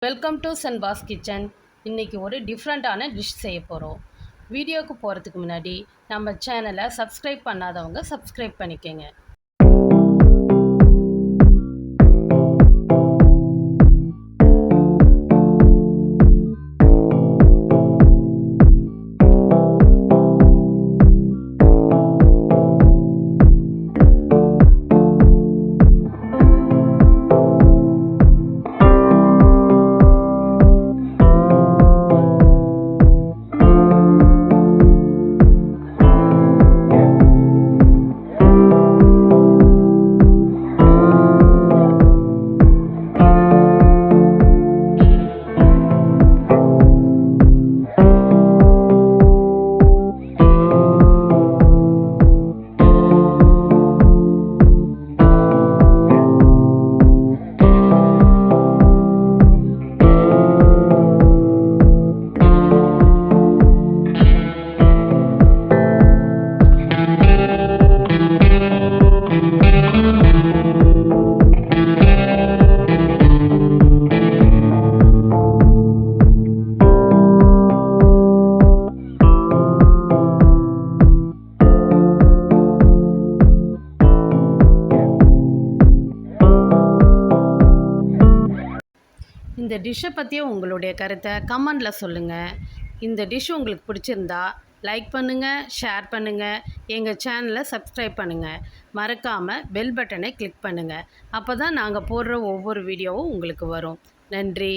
Welcome to சென்பாஸ் kitchen. இன்றைக்கி ஒரு டிஃப்ரெண்ட்டான டிஷ் செய்ய போகிறோம். வீடியோவுக்கு போகிறதுக்கு முன்னாடி நம்ம சேனலை சப்ஸ்கிரைப் பண்ணாதவங்க சப்ஸ்கிரைப் பண்ணிக்கோங்க. இந்த டிஷ்ஷை பற்றிய உங்களுடைய கருத்தை கமெண்டில் சொல்லுங்கள். இந்த டிஷ் உங்களுக்கு பிடிச்சிருந்தா லைக் பண்ணுங்கள், ஷேர் பண்ணுங்கள், எங்கள் சேனலை சப்ஸ்கிரைப் பண்ணுங்கள். மறக்காமல் பெல் பட்டனை கிளிக் பண்ணுங்கள். அப்போ தான் நாங்கள் போடுற ஒவ்வொரு வீடியோவும் உங்களுக்கு வரும். நன்றி.